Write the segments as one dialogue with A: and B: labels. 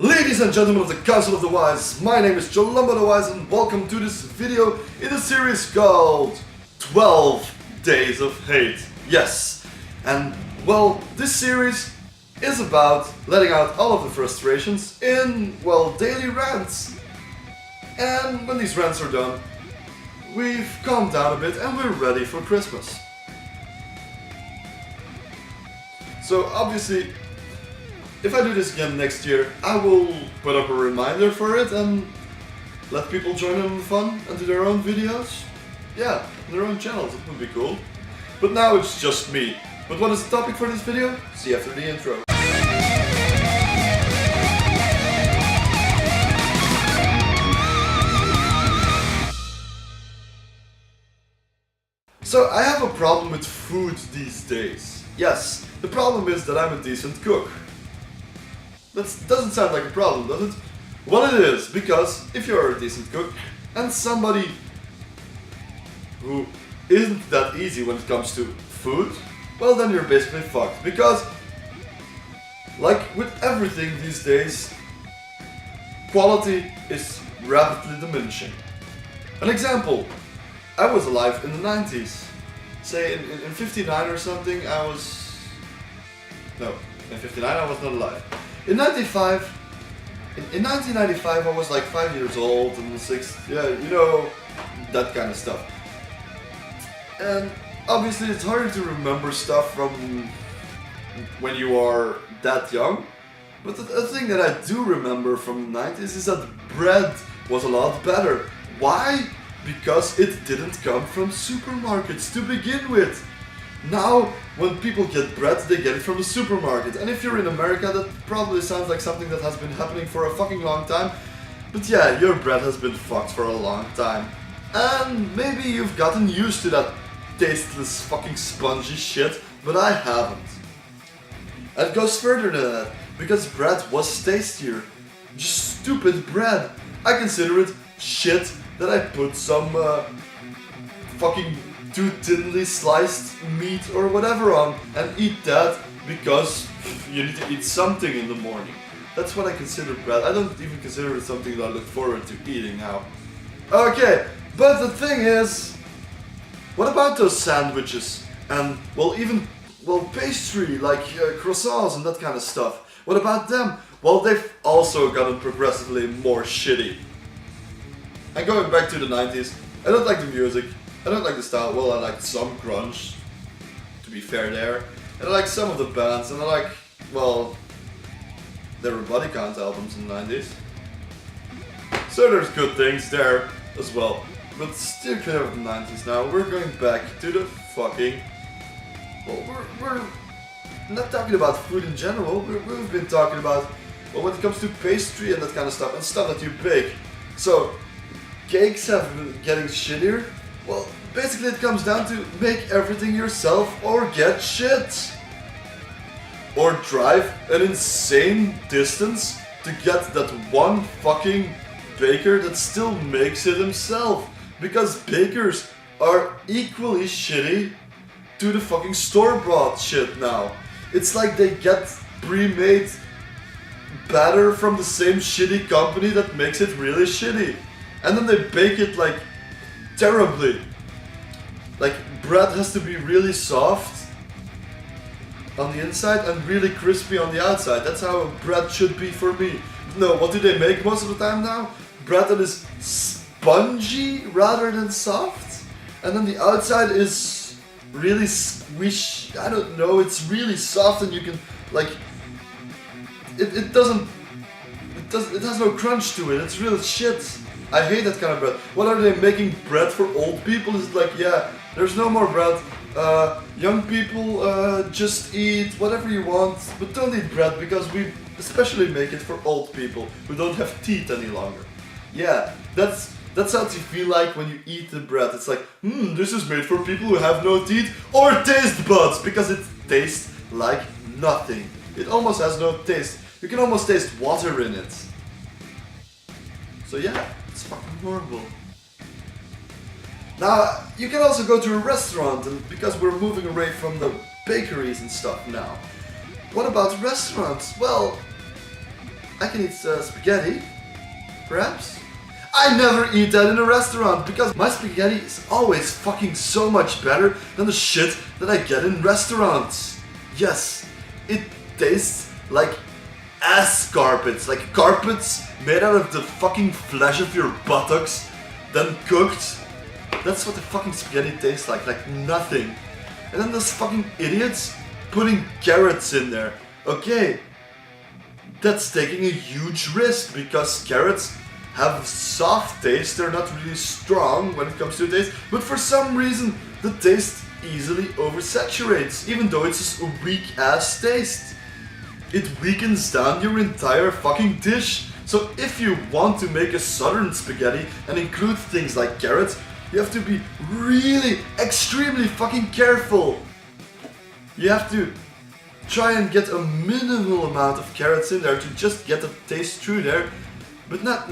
A: Ladies and gentlemen of the Council of the Wise, my name is Trollumbo the Wise and welcome to this video in a series called 12 Days of Hate. Yes, and well, this series is about letting out all of the frustrations in, well, daily rants. And when these rants are done, we've calmed down a bit and we're ready for Christmas. So obviously, if I do this again next year, I will put up a reminder for it and let people join in the fun and do their own videos. Yeah, their own channels, it would be cool. But now it's just me. But what is the topic for this video? See after the intro. So I have a problem with food these days. Yes, the problem is that I'm a decent cook. That doesn't sound like a problem, does it? Well, it is, because if you're a decent cook and somebody who isn't that easy when it comes to food, well then you're basically fucked. Because, like with everything these days, quality is rapidly diminishing. An example, I was alive in the 90s. Say in 59 or something, in 59 I was not alive. In 1995 I was like 5 years old and 6, yeah, you know, that kind of stuff. And obviously it's harder to remember stuff from when you are that young. But the thing that I do remember from the 90s is that bread was a lot better. Why? Because it didn't come from supermarkets to begin with. Now, when people get bread, they get it from the supermarket. And if you're in America, that probably sounds like something that has been happening for a fucking long time. But yeah, your bread has been fucked for a long time. And maybe you've gotten used to that tasteless fucking spongy shit, but I haven't. And it goes further than that, because bread was tastier. Just stupid bread. I consider it shit that I put some fucking too thinly sliced meat or whatever on and eat that because you need to eat something in the morning. That's what I consider bread. I don't even consider it something that I look forward to eating now. Okay, but the thing is, what about those sandwiches and, well, even, well, pastry like croissants and that kind of stuff? What about them? Well, they've also gotten progressively more shitty. And going back to the 90s, I don't like the music. I don't like the style. Well, I liked some grunge, to be fair there. And I like some of the bands, and I like, well, there were body count albums in the 90s. So there's good things there as well. But still clear of the 90s now. We're going back to the fucking... Well, we're not talking about food in general. We've been talking about, well, when it comes to pastry and that kind of stuff, and stuff that you bake. So, cakes have been getting shittier. Well, basically it comes down to make everything yourself or get shit. Or drive an insane distance to get that one fucking baker that still makes it himself. Because bakers are equally shitty to the fucking store-bought shit now. It's like they get pre-made batter from the same shitty company that makes it really shitty. And then they bake it like terribly. Like, bread has to be really soft on the inside and really crispy on the outside. That's how bread should be for me. No, what do they make most of the time now? Bread that is spongy rather than soft. And then the outside is really squish. I don't know, it's really soft and you can, like, it has no crunch to it. It's real shit. I hate that kind of bread. What are they making bread for old people? Is it like, yeah, there's no more bread. Young people just eat whatever you want, but don't eat bread because we especially make it for old people who don't have teeth any longer. Yeah, that's how you feel like when you eat the bread. It's like, this is made for people who have no teeth or taste buds, because it tastes like nothing. It almost has no taste. You can almost taste water in it. So yeah, it's fucking horrible. Now, you can also go to a restaurant, and because we're moving away from the bakeries and stuff now. What about restaurants? Well, I can eat spaghetti, perhaps. I never eat that in a restaurant because my spaghetti is always fucking so much better than the shit that I get in restaurants. Yes, it tastes like ass carpets, like carpets made out of the fucking flesh of your buttocks, then cooked. That's what the fucking spaghetti tastes like nothing. And then those fucking idiots putting carrots in there. Okay, that's taking a huge risk because carrots have soft taste, they're not really strong when it comes to taste, but for some reason the taste easily oversaturates, even though it's a weak ass taste. It weakens down your entire fucking dish. So if you want to make a southern spaghetti and include things like carrots, you have to be really extremely fucking careful. You have to try and get a minimal amount of carrots in there to just get the taste through there, but not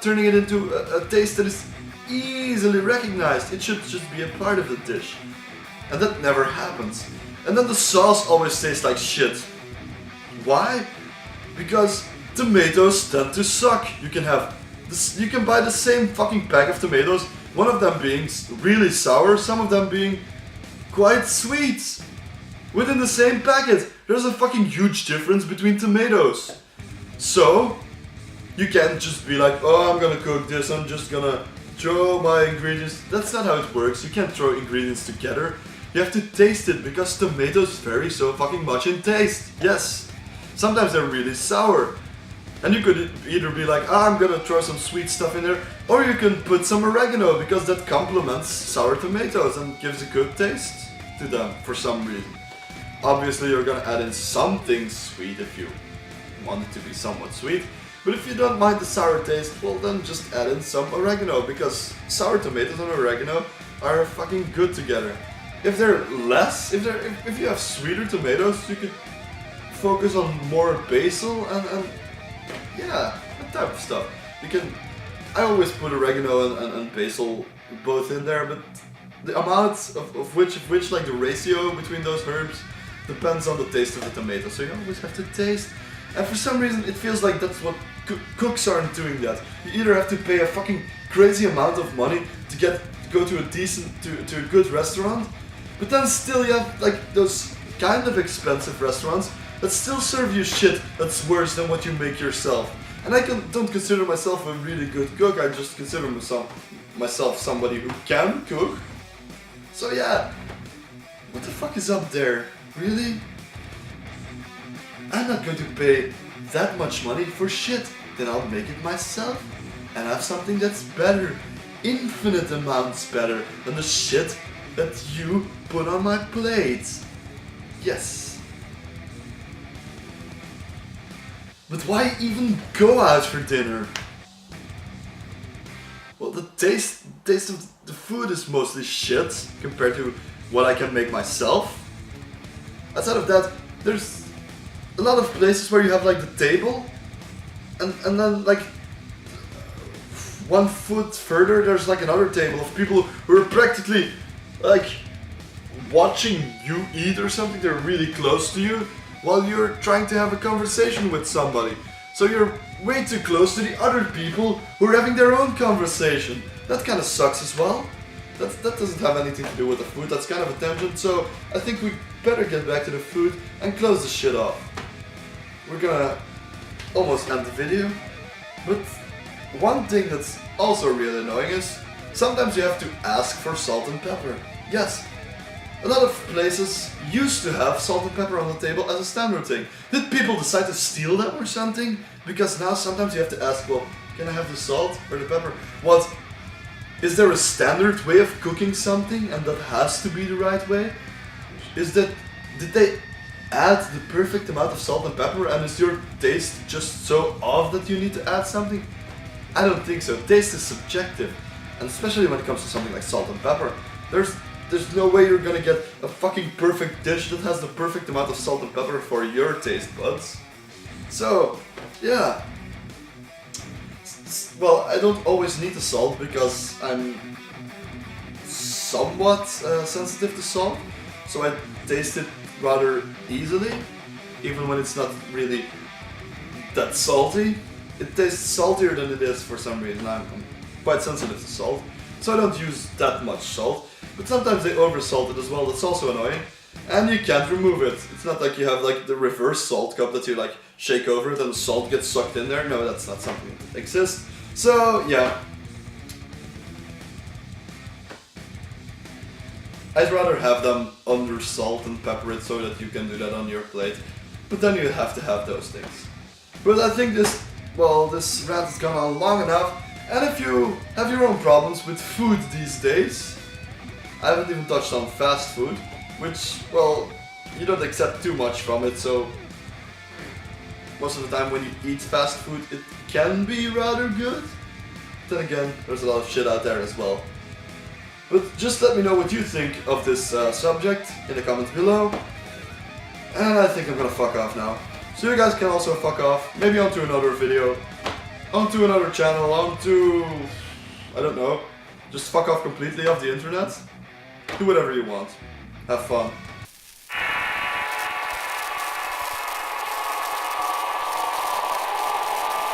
A: turning it into a taste that is easily recognized. It should just be a part of the dish. And that never happens. And then the sauce always tastes like shit. Why? Because tomatoes tend to suck. You can buy the same fucking pack of tomatoes, one of them being really sour, some of them being quite sweet. Within the same packet, there's a fucking huge difference between tomatoes. So, you can't just be like, oh, I'm gonna cook this, I'm just gonna throw my ingredients. That's not how it works. You can't throw ingredients together. You have to taste it because tomatoes vary so fucking much in taste. Yes, sometimes they're really sour. And you could either be like, I'm gonna throw some sweet stuff in there, or you can put some oregano because that complements sour tomatoes and gives a good taste to them for some reason. Obviously you're gonna add in something sweet if you want it to be somewhat sweet, but if you don't mind the sour taste, well then just add in some oregano because sour tomatoes and oregano are fucking good together. If they're less, if you have sweeter tomatoes, you could focus on more basil and yeah, that type of stuff. I always put oregano and basil both in there, but the amount of which, like the ratio between those herbs, depends on the taste of the tomato. So you always have to taste. And for some reason, it feels like that's what cooks aren't doing that. You either have to pay a fucking crazy amount of money to go to a good restaurant, but then still you have like those kind of expensive restaurants that still serve you shit that's worse than what you make yourself. And I don't consider myself a really good cook, I just consider myself somebody who can cook. So yeah, what the fuck is up there? Really? I'm not going to pay that much money for shit, then I'll make it myself and have something that's better, infinite amounts better than the shit that you put on my plate. Yes. But why even go out for dinner? Well, the taste of the food is mostly shit compared to what I can make myself. Outside of that, there's a lot of places where you have like the table, and then like 1 foot further there's like another table of people who are practically like watching you eat or something. They're really close to you while you're trying to have a conversation with somebody. So you're way too close to the other people who are having their own conversation. That kind of sucks as well. That doesn't have anything to do with the food, that's kind of a tangent, so I think we better get back to the food and close the shit off. We're gonna almost end the video, but one thing that's also really annoying is sometimes you have to ask for salt and pepper. Yes, a lot of places used to have salt and pepper on the table as a standard thing. Did people decide to steal them or something? Because now sometimes you have to ask, well, can I have the salt or the pepper? What? Is there a standard way of cooking something and that has to be the right way? Did they add the perfect amount of salt and pepper and is your taste just so off that you need to add something? I don't think so. Taste is subjective. And especially when it comes to something like salt and pepper. There's no way you're gonna get a fucking perfect dish that has the perfect amount of salt and pepper for your taste buds. So, yeah. Well, I don't always need the salt because I'm somewhat sensitive to salt, so I taste it rather easily, even when it's not really that salty. It tastes saltier than it is for some reason. I'm quite sensitive to salt, so I don't use that much salt. But sometimes they over-salt it as well, that's also annoying. And you can't remove it. It's not like you have like the reverse salt cup that you like shake over it and the salt gets sucked in there. No, that's not something that exists. So yeah. I'd rather have them under salt and pepper it so that you can do that on your plate. But then you have to have those things. But I think this rant has gone on long enough. And if you have your own problems with food these days, I haven't even touched on fast food, which, well, you don't accept too much from it, so most of the time when you eat fast food, it can be rather good. Then again, there's a lot of shit out there as well. But just let me know what you think of this subject in the comments below. And I think I'm gonna fuck off now. So you guys can also fuck off, maybe onto another video, onto another channel, onto, I don't know, just fuck off completely off the internet. Do whatever you want. Have fun.